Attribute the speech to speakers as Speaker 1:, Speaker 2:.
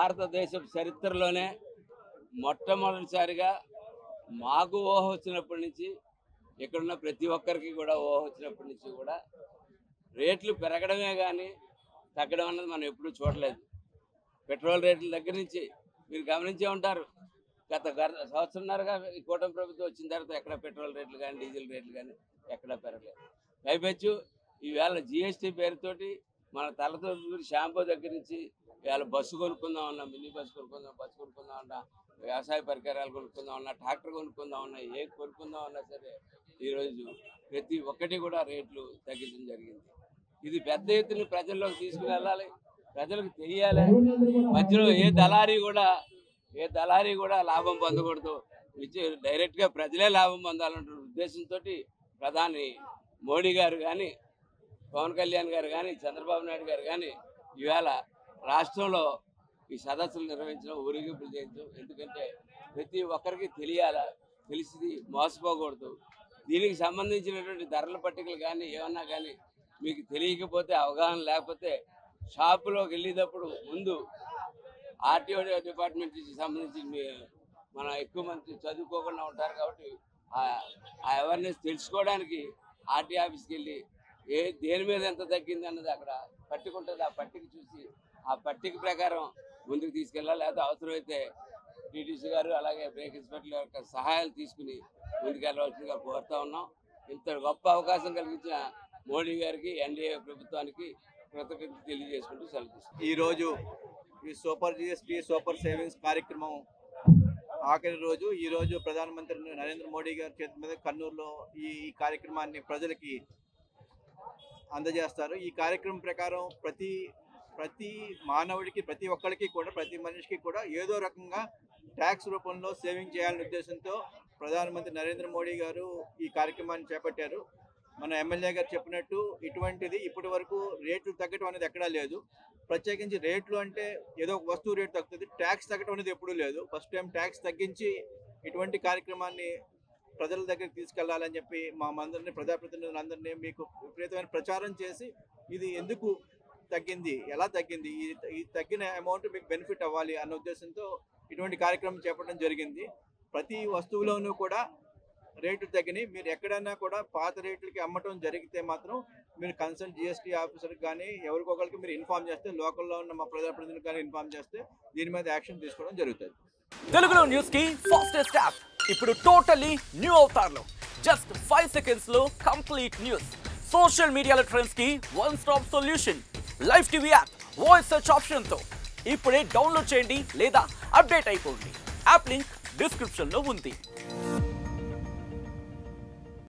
Speaker 1: భారతదేశ చరిత్రలోనే మొట్టమొదటిసారిగా మాకు ఊహ వచ్చినప్పటి నుంచి, ఇక్కడున్న ప్రతి ఒక్కరికి కూడా ఊహ వచ్చినప్పటి నుంచి కూడా రేట్లు పెరగడమే కానీ తగ్గడం అన్నది మనం ఎప్పుడూ చూడలేదు. పెట్రోల్ రేట్ల దగ్గర నుంచి మీరు గమనించే ఉంటారు. గత సంవత్సరంన్నరగా ఈ కూటమి ప్రభుత్వం వచ్చిన తర్వాత ఎక్కడ పెట్రోల్ రేట్లు కానీ డీజిల్ రేట్లు కానీ ఎక్కడా పెరగలేదు. పైపెచ్చు ఈవేళ జిఎస్టీ పేరుతోటి మన తలతో షాంపూ దగ్గర నుంచి ఇవాళ బస్సు కొనుక్కుందాం అన్నా, మినీ బస్సు కొనుక్కుందాం, బస్సు కొనుక్కుందాం అన్నా, వ్యవసాయ పరికరాలు కొనుక్కుందాం అన్నా, ట్రాక్టర్ కొనుక్కుందాం అన్నా, ఏ కొనుక్కుందాం అన్నా సరే ఈరోజు ప్రతి ఒక్కటి కూడా రేట్లు తగ్గించడం జరిగింది. ఇది పెద్ద ఎత్తున ప్రజల్లోకి తీసుకుని వెళ్ళాలి, ప్రజలకు తెలియాలి. మధ్యలో ఏ దళారీ కూడా లాభం పొందకూడదు, డైరెక్ట్గా ప్రజలే లాభం పొందాలన్న ఉద్దేశంతో ప్రధాని మోడీ గారు కానీ, పవన్ కళ్యాణ్ గారు కానీ, చంద్రబాబు నాయుడు గారు కానీ ఇవాళ రాష్ట్రంలో ఈ సదస్సులు నిర్వహించడం, ఊరేగింపులు చేయించడం. ఎందుకంటే ప్రతి ఒక్కరికి తెలియాలా, తెలిసి మోసపోకూడదు. దీనికి సంబంధించినటువంటి ధరల పట్టికలు కానీ ఏమన్నా కానీ మీకు తెలియకపోతే, అవగాహన లేకపోతే షాపులోకి వెళ్ళేటప్పుడు ముందు ఆర్టీఓ డిపార్ట్మెంట్కి సంబంధించి మన ఎక్కువ మంది చదువుకోకుండా ఉంటారు కాబట్టి ఆ అవేర్నెస్ తెలుసుకోవడానికి ఆర్టీ ఆఫీస్కి వెళ్ళి దేని మీద ఎంత తగ్గింది అన్నది అక్కడ పట్టిక ఉంటుంది. ఆ పట్టిక చూసి ఆ పట్టిక ప్రకారం ముందుకు తీసుకెళ్ళాలి. లేదా అవసరమైతే టీటీసీ గారు అలాగే బ్రేక్ ఇన్స్పెక్టర్ యొక్క సహాయాలు తీసుకుని ముందుకెళ్ళవలసిందిగా కోరుతా ఉన్నాం. ఇంత గొప్ప అవకాశం కలిగించిన మోడీ గారికి, ఎన్డీఏ ప్రభుత్వానికి కృతజ్ఞతలు తెలియజేసుకుంటూ సెలవు తీసుకుంటాం.
Speaker 2: ఈరోజు ఈ సూపర్ జిఎస్టీ సూపర్ సేవింగ్స్ కార్యక్రమం ఆఖరి రోజు. ఈరోజు ప్రధానమంత్రి నరేంద్ర మోడీ గారి చేతి మీద కర్నూలులో ఈ కార్యక్రమాన్ని ప్రజలకి అందజేస్తారు. ఈ కార్యక్రమం ప్రకారం ప్రతి మానవుడికి, ప్రతి ఒక్కరికి కూడా, ప్రతి మనిషికి కూడా ఏదో రకంగా ట్యాక్స్ రూపంలో సేవింగ్ చేయాలనే ఉద్దేశంతో ప్రధానమంత్రి నరేంద్ర మోడీ గారు ఈ కార్యక్రమాన్ని చేపట్టారు. మన ఎమ్మెల్యే గారు చెప్పినట్టు ఇటువంటిది ఇప్పటి వరకు రేట్లు తగ్గడం అనేది ఎక్కడా లేదు. ప్రత్యేకించి రేట్లు అంటే ఏదో ఒక వస్తువు రేటు తగ్గుతుంది, ట్యాక్స్ తగ్గడం అనేది ఎప్పుడూ లేదు. ఫస్ట్ టైం ట్యాక్స్ తగ్గించి ఇటువంటి కార్యక్రమాన్ని ప్రజల దగ్గరికి తీసుకెళ్లాలని చెప్పి మా అందరినీ, ప్రజాప్రతినిధులందరినీ మీకు విపరీతమైన ప్రచారం చేసి ఇది ఎందుకు తగ్గింది, ఎలా తగ్గింది, ఈ తగ్గిన అమౌంట్ మీకు బెనిఫిట్ అవ్వాలి అన్న ఉద్దేశంతో ఇటువంటి కార్యక్రమం చేపట్టడం జరిగింది. ప్రతి వస్తువులోనూ కూడా రేట్లు తగ్గినాయి. మీరు ఎక్కడైనా కూడా పాత రేట్లకి అమ్మటం జరిగితే మాత్రం మీరు కన్సల్ట్ జిఎస్టీ ఆఫీసర్కి కానీ ఎవరికొకరికి మీరు ఇన్ఫార్మ్ చేస్తే, లోకల్లో ఉన్న మా ప్రజాప్రతినిధులకు కానీ ఇన్ఫార్మ్ చేస్తే దీని మీద యాక్షన్ తీసుకోవడం జరుగుతుంది.
Speaker 3: తెలుగులో న్యూస్ కి ఫాస్టెస్ట్ యాప్ ఇప్పుడు టోటల్లీ న్యూ అవతార్లో. జస్ట్ 5 seconds లో కంప్లీట్ న్యూస్, సోషల్ మీడియాలో ట్రెండ్స్ కి one stop solution, live TV app, voice search option తో ఇప్పుడే డౌన్లోడ్ చేయండి లేదా అప్డేట్ అయిపోండి. యాప్ లింక్ డిస్క్రిప్షన్ లో ఉంది.